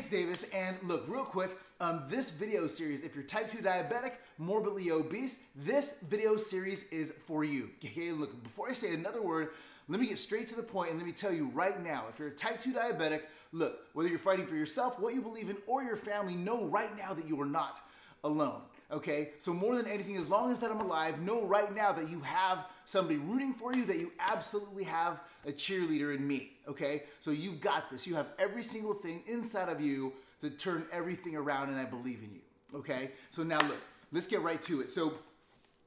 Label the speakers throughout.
Speaker 1: it's Davis, and look, real quick, this video series, if you're type 2 diabetic, morbidly obese, this video series is for you. Okay, look, before I say another word, let me get straight to the point and let me tell you right now, if you're a type 2 diabetic, look, whether you're fighting for yourself, what you believe in, or your family, know right now that you are not alone. Okay, so more than anything, as long as that I'm alive, know right now that you have somebody rooting for you, that you absolutely have a cheerleader in me. Okay, so you've got this. You have every single thing inside of you to turn everything around, and I believe in you. Okay, so now look, let's get right to it. So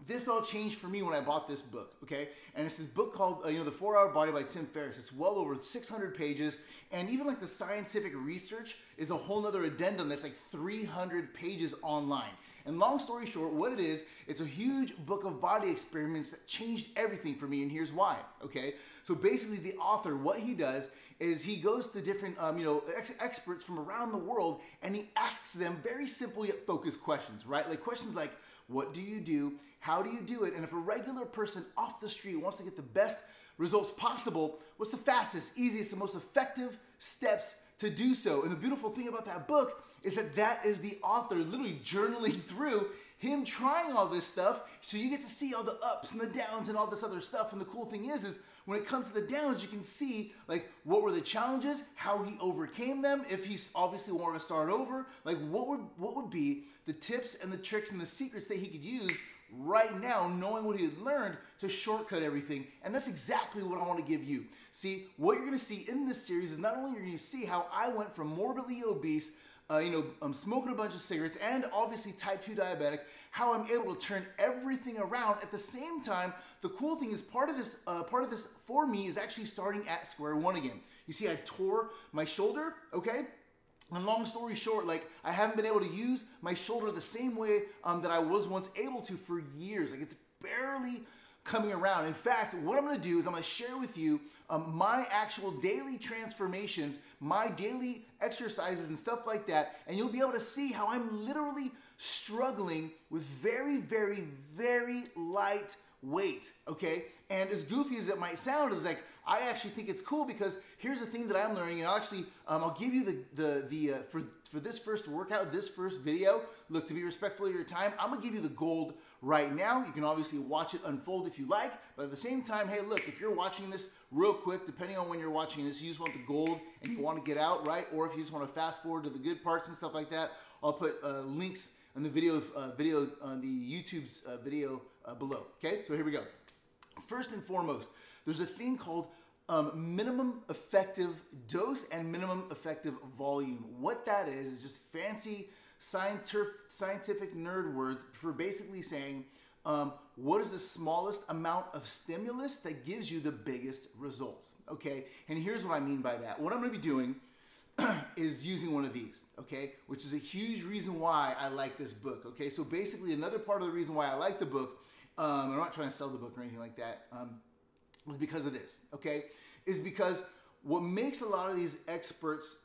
Speaker 1: this all changed for me when I bought this book, okay? And it's this book called, The 4-Hour Body by Tim Ferriss. It's well over 600 pages, and even like the scientific research is a whole nother addendum that's like 300 pages online. And long story short, what it is, it's a huge book of body experiments that changed everything for me, and here's why, okay? So basically the author, what he does is he goes to different experts from around the world, and he asks them very simple yet focused questions, right? Like questions like, what do you do? How do you do it? And if a regular person off the street wants to get the best results possible, what's the fastest, easiest, and most effective steps to do so? And the beautiful thing about that book is that that is the author literally journaling through him trying all this stuff, so you get to see all the ups and the downs and all this other stuff. And the cool thing is when it comes to the downs, you can see like what were the challenges, how he overcame them, if he's obviously wanted to start over, like what would be the tips and the tricks and the secrets that he could use right now, knowing what he had learned to shortcut everything. And that's exactly what I want to give you. See, what you're going to see in this series is not only you're going to see how I went from morbidly obese, I'm smoking a bunch of cigarettes, and obviously type 2 diabetic, how I'm able to turn everything around. At the same time, the cool thing is part of this for me is actually starting at square one again. You see, I tore my shoulder, okay? And long story short, like I haven't been able to use my shoulder the same way that I was once able to for years. Like it's barely coming around. In fact, what I'm going to do is I'm going to share with you my actual daily transformations, my daily exercises and stuff like that, and you'll be able to see how I'm literally struggling with very, very, very light weight, okay? And as goofy as it might sound, is like I actually think it's cool because here's the thing that I'm learning, and I'll give you for this first workout, this first video. Look, to be respectful of your time, I'm gonna give you the gold right now. You can obviously watch it unfold if you like, but at the same time, hey, look, if you're watching this real quick, depending on when you're watching this, you just want the gold, and if you want to get out, right, or if you just want to fast forward to the good parts and stuff like that, I'll put links in the video on the YouTube's video below. Okay, so here we go. First and foremost, there's a thing called minimum effective dose and minimum effective volume. What that is just fancy scientific nerd words for basically saying what is the smallest amount of stimulus that gives you the biggest results. Okay, and here's what I mean by that. What I'm going to be doing is using one of these, okay, which is a huge reason why I like this book. Okay, so basically another part of the reason why I like the book, I'm not trying to sell the book or anything like that, is because of this, okay, is because what makes a lot of these experts,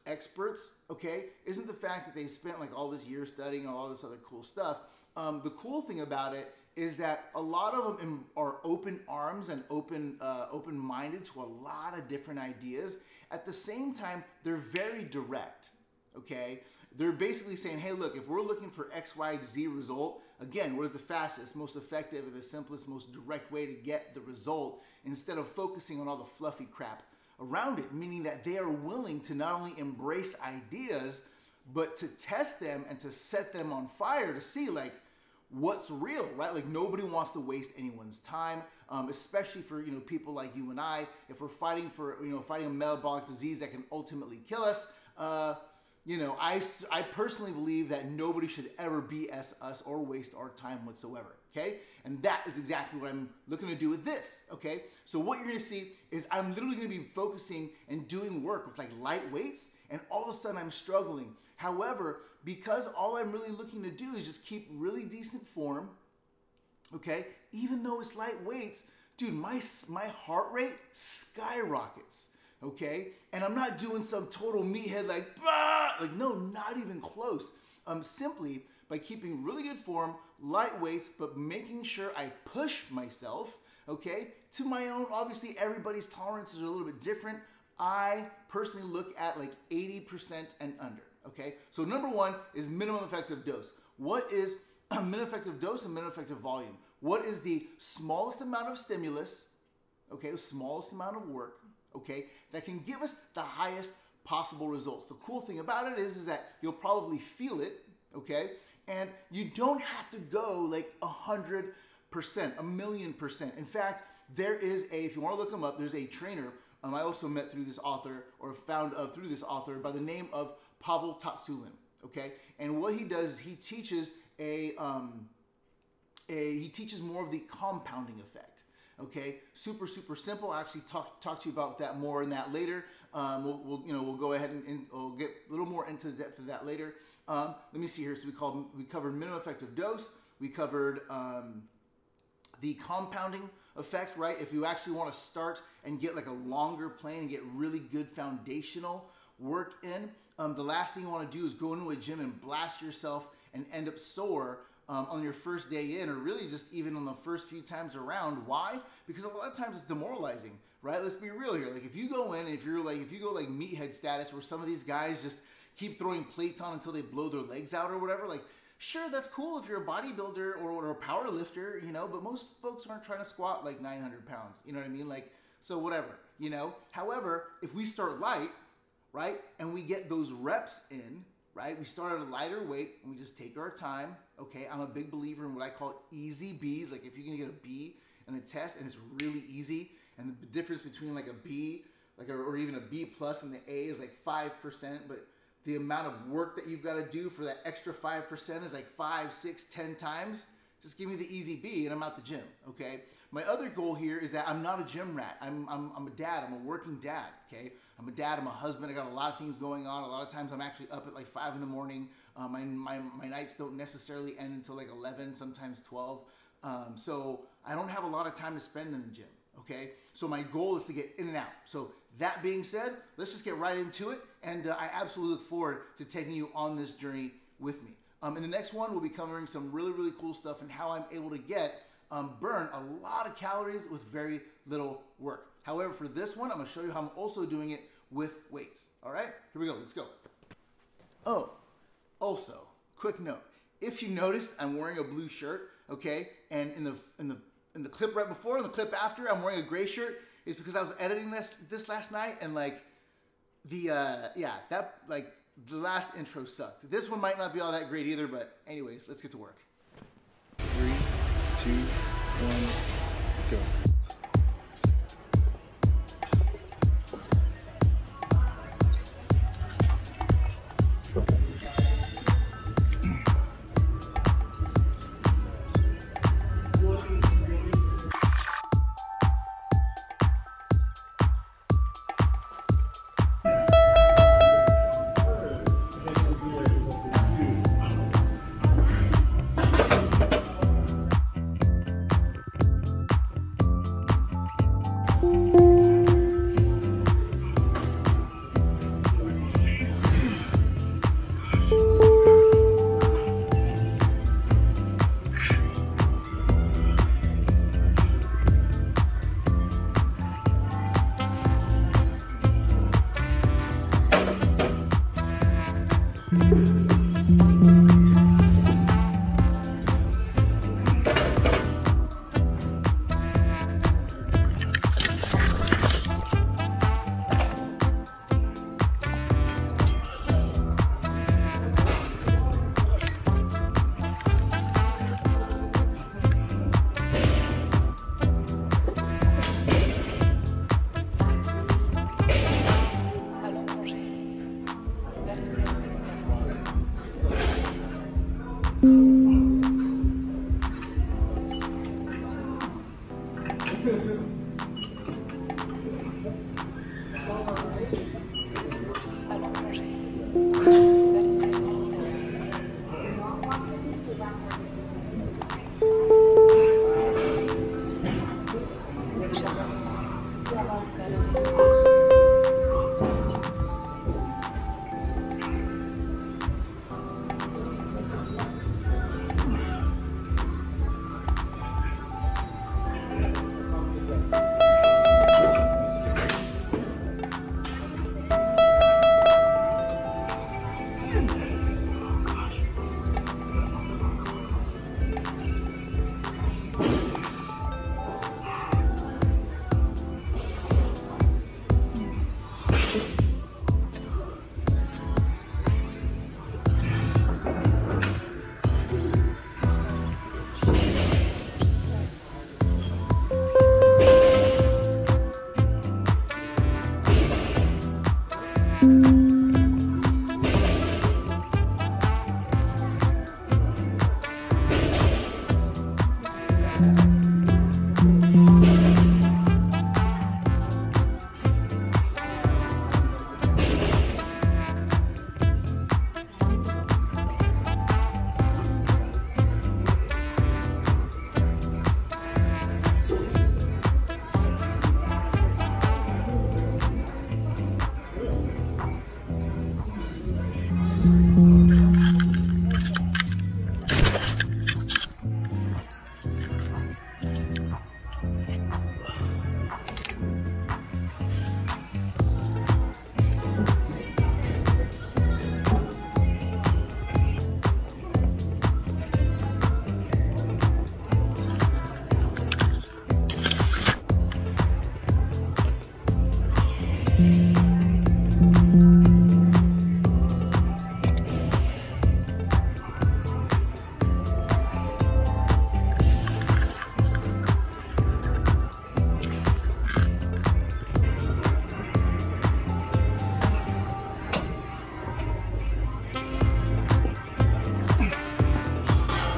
Speaker 1: okay, isn't the fact that they spent like all this year studying all this other cool stuff. The cool thing about it is that a lot of them are open arms and open-minded to a lot of different ideas. At the same time, they're very direct, okay? They're basically saying, hey, look, if we're looking for X, Y, Z result, again, what is the fastest, most effective, and the simplest, most direct way to get the result instead of focusing on all the fluffy crap around it, meaning that they are willing to not only embrace ideas, but to test them and to set them on fire to see, like, what's real, right? Like nobody wants to waste anyone's time, especially for people like you and I. If we're fighting for fighting a metabolic disease that can ultimately kill us, I personally believe that nobody should ever BS us or waste our time whatsoever. Okay, and that is exactly what I'm looking to do with this. Okay, so what you're going to see is I'm literally going to be focusing and doing work with like light weights, and all of a sudden I'm struggling. However, because all I'm really looking to do is just keep really decent form, okay, even though it's light weights, dude, my heart rate skyrockets, okay, and I'm not doing some total meathead like, bah! Like no, not even close. Simply by keeping really good form, light weights, but making sure I push myself, okay, to my own. Obviously, everybody's tolerances are a little bit different. I personally look at like 80% and under, okay? So number one is minimum effective dose. What is a minimum effective dose and minimum effective volume? What is the smallest amount of stimulus, okay, the smallest amount of work, okay, that can give us the highest possible results? The cool thing about it is that you'll probably feel it, okay, and you don't have to go like 100%, 1,000,000%. In fact, there is if you want to look him up, there's a trainer I also met through this author, or found of through this author, by the name of Pavel Tatsulin, okay? And what he does is he teaches he teaches more of the compounding effect, okay? Super simple. I'll actually talk to you about that more in that later. We'll go ahead and we'll get a little more into the depth of that later. Let me see here. So we covered minimum effective dose. We covered the compounding effect, right? If you actually want to start and get like a longer plan and get really good foundational work in, the last thing you want to do is go into a gym and blast yourself and end up sore on your first day in, or really just even on the first few times around. Why? Because a lot of times it's demoralizing, right? Let's be real here. Like if you go in, if you go like meathead status, where some of these guys just keep throwing plates on until they blow their legs out or whatever, like sure, that's cool if you're a bodybuilder or a power lifter, you know, but most folks aren't trying to squat like 900 pounds, you know what I mean? Like, so whatever, you know? However, if we start light, right, and we get those reps in, right, we start at a lighter weight and we just take our time, okay? I'm a big believer in what I call easy Bs. Like if you can get a B in a test and it's really easy, and the difference between like a B, like or even a B plus and the A is like 5%, but the amount of work that you've got to do for that extra 5% is like 5, 6, 10 times. Just give me the easy B and I'm out the gym, okay? My other goal here is that I'm not a gym rat. I'm a dad. I'm a working dad, okay? I'm a dad. I'm a husband. I got a lot of things going on. A lot of times I'm actually up at like 5 in the morning. My nights don't necessarily end until like 11, sometimes 12. So I don't have a lot of time to spend in the gym, okay? So my goal is to get in and out. So that being said, let's just get right into it. And I absolutely look forward to taking you on this journey with me. In the next one, we'll be covering some really cool stuff and how I'm able to burn a lot of calories with very little work. However, for this one, I'm gonna show you how I'm also doing it with weights. All right, here we go, let's go. Oh, also, quick note. If you noticed, I'm wearing a blue shirt, okay? And in the clip right before and the clip after, I'm wearing a gray shirt. It's because I was editing this last night, and like the last intro sucked. This one might not be all that great either, but anyways, let's get to work.
Speaker 2: 3, 2, 1, go.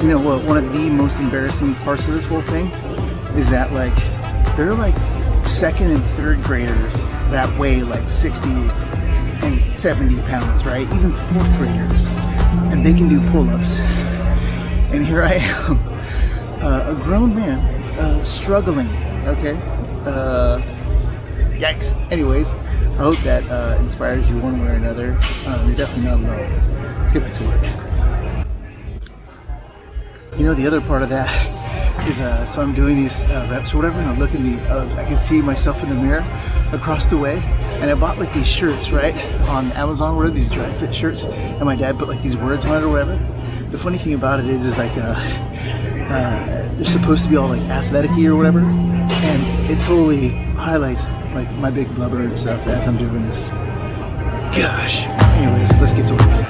Speaker 1: You know what, one of the most embarrassing parts of this whole thing is that like, they're like second and third graders that weigh like 60 and 70 pounds, right? Even fourth graders, and they can do pull-ups. And here I am, a grown man, struggling, okay? Yikes. Anyways, I hope that inspires you one way or another. You're definitely not alone. Let's get back to work. You know, the other part of that is, so I'm doing these reps or whatever, and I look in the, I can see myself in the mirror across the way, and I bought like these shirts, right, on Amazon, where these dry fit shirts, and my dad put like these words on it or whatever. The funny thing about it is like, they're supposed to be all like athletic-y or whatever, and it totally highlights like my big blubber and stuff as I'm doing this. Gosh. Anyways, let's get to work.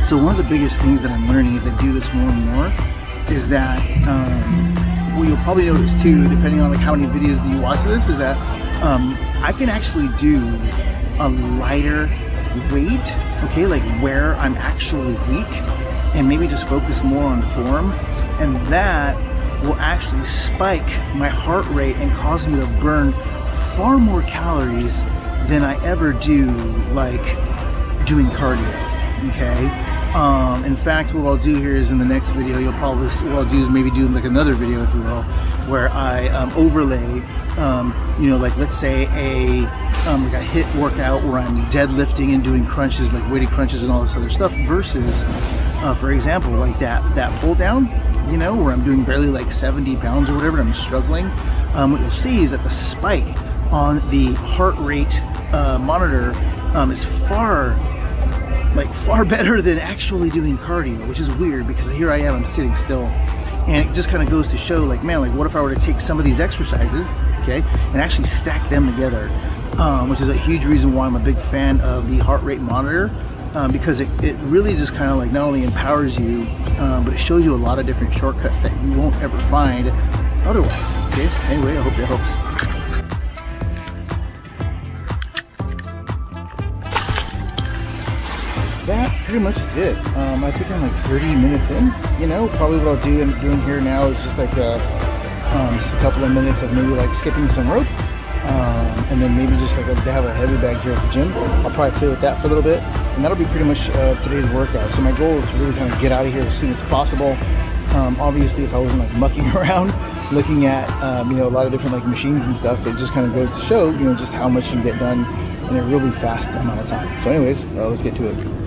Speaker 1: So one of the biggest things that I'm learning as I do this more and more is that, well, you'll probably notice too, depending on like how many videos that you watch of this, is that I can actually do a lighter weight, okay, like where I'm actually weak, and maybe just focus more on form, and that will actually spike my heart rate and cause me to burn far more calories than I ever do like doing cardio, okay? In fact, what I'll do here is in the next video, you'll probably, what I'll do is maybe do like another video, if you will, where I overlay, you know, like let's say like a HIIT workout where I'm deadlifting and doing crunches, like weighted crunches and all this other stuff, versus, for example, like that pull down, you know, where I'm doing barely like 70 pounds or whatever, and I'm struggling. What you'll see is that the spike on the heart rate monitor is far better than actually doing cardio, which is weird because here I am, I'm sitting still, and it just kind of goes to show, like, man, like what if I were to take some of these exercises, okay, and actually stack them together, which is a huge reason why I'm a big fan of the heart rate monitor, because it really just kind of like not only empowers you, but it shows you a lot of different shortcuts that you won't ever find otherwise, okay? Anyway, I hope that helps. That pretty much is it. I think I'm like 30 minutes in, you know. Probably what I'll do doing here now is just like just a couple of minutes of maybe like skipping some rope, and then maybe just like have a heavy bag here at the gym. I'll probably play with that for a little bit, and that'll be pretty much today's workout. So my goal is to really kind of get out of here as soon as possible. Obviously, if I wasn't like mucking around looking at you know, a lot of different like machines and stuff, it just kind of goes to show, you know, just how much you can get done in a really fast amount of time. So anyways, let's get to it.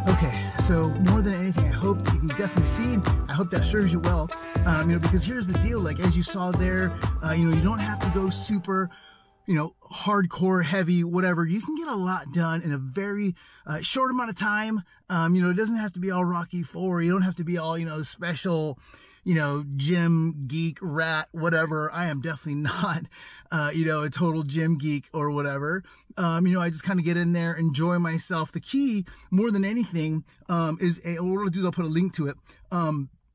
Speaker 1: Okay, so more than anything, I hope you can definitely see, I hope that serves you well, you know, because here's the deal, like as you saw there, you know, you don't have to go super, you know, hardcore, heavy, whatever. You can get a lot done in a very short amount of time. You know, it doesn't have to be all Rocky IV, you don't have to be all, you know, special, you know, gym geek, rat, whatever. I am definitely not, you know, a total gym geek or whatever. You know, I just kind of get in there, enjoy myself. The key, more than anything, is what I'll do is I'll put a link to it.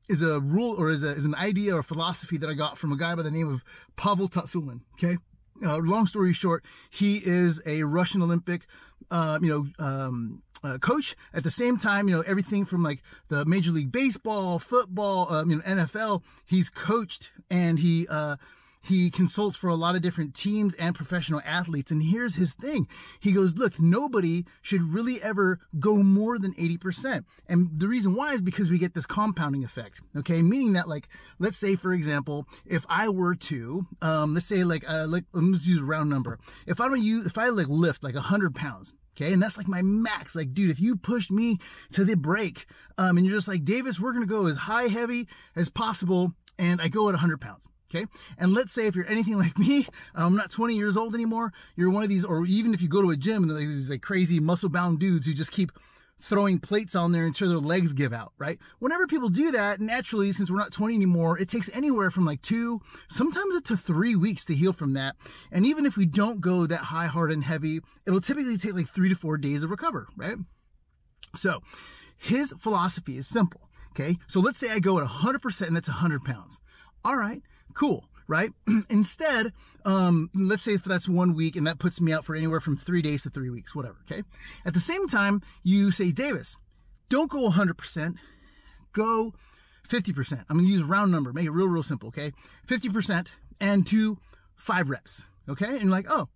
Speaker 1: Is a rule, or is an idea or philosophy that I got from a guy by the name of Pavel Tsatsouline. Okay. Long story short, he is a Russian Olympic, coach. At the same time, you know, everything from like the Major League Baseball, football, you know, NFL, he's coached, and he consults for a lot of different teams and professional athletes. And here's his thing. He goes, look, nobody should really ever go more than 80%. And the reason why is because we get this compounding effect. Okay. Meaning that, like, let's say, for example, if I were to, let's say let's use a round number. If I like lift like 100 pounds, okay, and that's like my max. Like, dude, if you pushed me to the break, and you're just like, Davis, we're going to go as high heavy as possible. And I go at 100 pounds. Okay. And let's say if you're anything like me, I'm not 20 years old anymore. You're one of these, or even if you go to a gym and there's these like crazy muscle bound dudes who just keep throwing plates on there until their legs give out, right? Whenever people do that, naturally, since we're not 20 anymore, it takes anywhere from like 2, sometimes up to 3 weeks to heal from that. And even if we don't go that high, hard, and heavy, it'll typically take like 3 to 4 days to recover, right? So his philosophy is simple. Okay. So let's say I go at 100% and that's 100 pounds. All right. Cool, right? Instead, let's say if that's 1 week and that puts me out for anywhere from 3 days to 3 weeks, whatever, okay? At the same time, you say, Davis, don't go 100%, go 50%. I'm gonna use a round number, make it real, real simple, okay? 50% and do 5 reps, okay? And you're like, oh,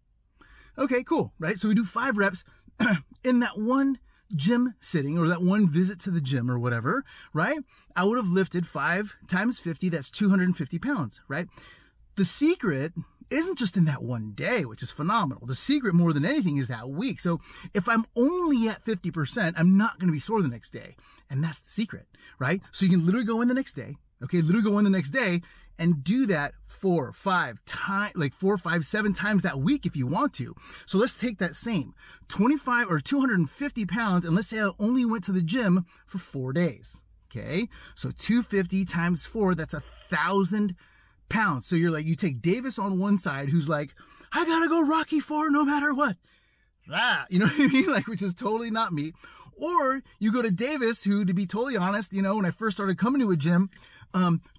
Speaker 1: okay, cool, right? So we do 5 reps in that one gym sitting, or that one visit to the gym or whatever, right? I would have lifted 5 times 50, that's 250 pounds, right? The secret isn't just in that one day, which is phenomenal. The secret more than anything is that week. So if I'm only at 50%, I'm not going to be sore the next day. And that's the secret, right? So you can literally go in the next day, okay? Literally go in the next day and do that 4, 5 times, like 4, 5, 7 times that week if you want to. So let's take that same 25 or 250 pounds, and let's say I only went to the gym for 4 days. Okay. So 250 times 4, that's 1,000 pounds. So you're like, you take Davis on one side, who's like, I gotta go Rocky 4 no matter what. You know what I mean? Like, which is totally not me. Or you go to Davis, who, to be totally honest, you know, when I first started coming to a gym,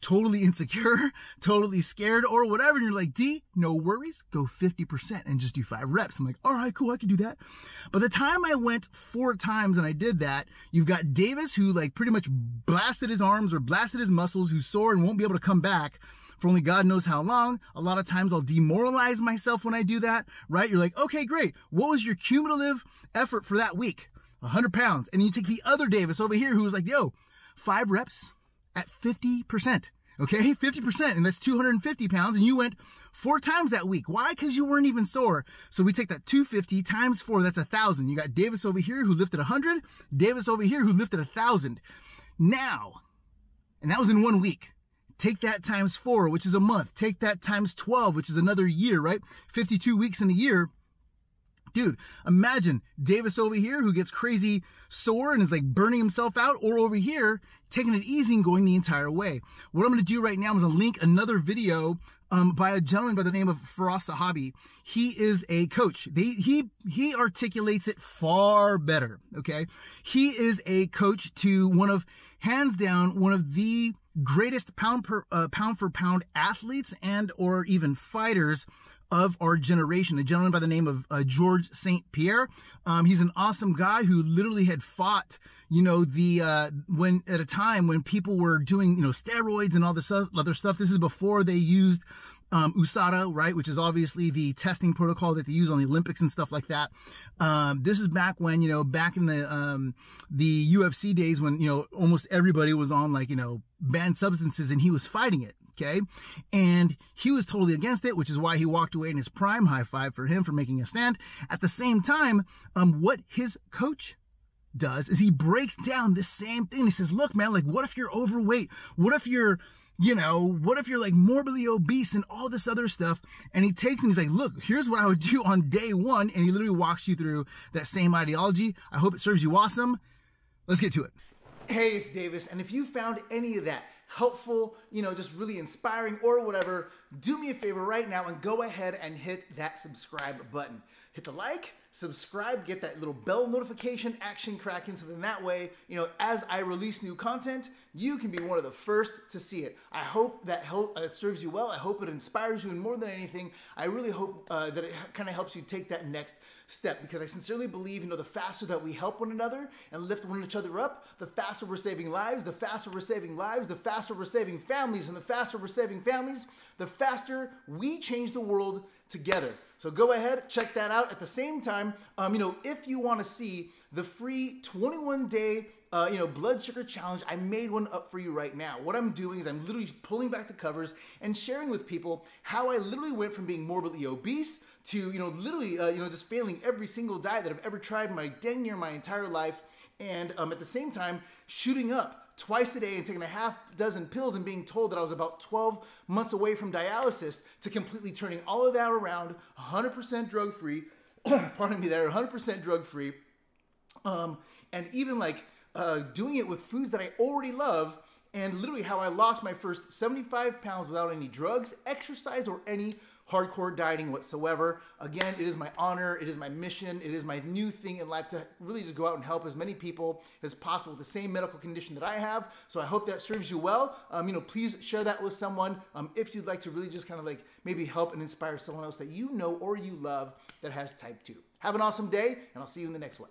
Speaker 1: totally insecure, totally scared, or whatever. And you're like, D, no worries, go 50% and just do 5 reps. I'm like, all right, cool, I can do that. By the time I went 4 times and I did that, you've got Davis, who like pretty much blasted his arms or blasted his muscles, who's sore and won't be able to come back for only God knows how long. A lot of times I'll demoralize myself when I do that, right? You're like, okay, great. What was your cumulative effort for that week? 100 pounds. And you take the other Davis over here, who was like, yo, 5 reps at 50%, okay? 50%, and that's 250 pounds, and you went 4 times that week. Why? Because you weren't even sore. So we take that 250 times 4, that's 1,000. You got Davis over here who lifted 100, Davis over here who lifted 1,000. Now, and that was in 1 week. Take that times 4, which is a month. Take that times 12, which is another year, right? 52 weeks in a year. Dude, imagine Davis over here who gets crazy sore and is like burning himself out, or over here taking it easy and going the entire way. What I'm going to do right now is I'll link another video by a gentleman by the name of Faraz Sahabi. He is a coach. He articulates it far better, okay? He is a coach to hands down, one of the greatest pound for pound athletes and or even fighters of our generation, a gentleman by the name of George St. Pierre. He's an awesome guy who literally had fought, you know, when at a time when people were doing, you know, steroids and all this other stuff. This is before they used USADA, right, which is obviously the testing protocol that they use on the Olympics and stuff like that. This is back when, you know, back in the UFC days when, you know, almost everybody was on, like, you know, banned substances, and he was fighting it. Okay. And he was totally against it, which is why he walked away in his prime. High five for him for making a stand. At the same time, what his coach does is he breaks down this same thing. He says, look, man, like, what if you're overweight? What if you're, you know, what if you're like morbidly obese and all this other stuff? And he takes and he's like, look, here's what I would do on day 1. And he literally walks you through that same ideology. I hope it serves you awesome. Let's get to it. Hey, it's Davis. And if you found any of that helpful, you know, just really inspiring or whatever, do me a favor right now and go ahead and hit that subscribe button. Hit the like, subscribe, get that little bell notification action cracking, so then that way, you know, as I release new content, you can be one of the first to see it. I hope that serves you well. I hope it inspires you, and more than anything, I really hope that it kind of helps you take that next step, because I sincerely believe, you know, the faster that we help one another and lift one another up, the faster we're saving lives, the faster we're saving lives, the faster we're saving families, and the faster we're saving families, the faster we change the world together. So go ahead, check that out. At the same time, you know, if you want to see the free 21-day you know, blood sugar challenge, I made one up for you right now. What I'm doing is I'm literally pulling back the covers and sharing with people how I literally went from being morbidly obese to, you know, literally, you know, just failing every single diet that I've ever tried in my dang near my entire life, and at the same time shooting up twice a day and taking a half dozen pills and being told that I was about 12 months away from dialysis, to completely turning all of that around, 100% drug-free, pardon me there, 100% drug-free, and even like doing it with foods that I already love, and literally how I lost my first 75 pounds without any drugs, exercise, or any hardcore dieting whatsoever. Again, it is my honor, it is my mission, it is my new thing in life to really just go out and help as many people as possible with the same medical condition that I have. So I hope that serves you well. You know, please share that with someone if you'd like to really just kind of like maybe help and inspire someone else that you know or you love that has type 2. Have an awesome day, and I'll see you in the next one.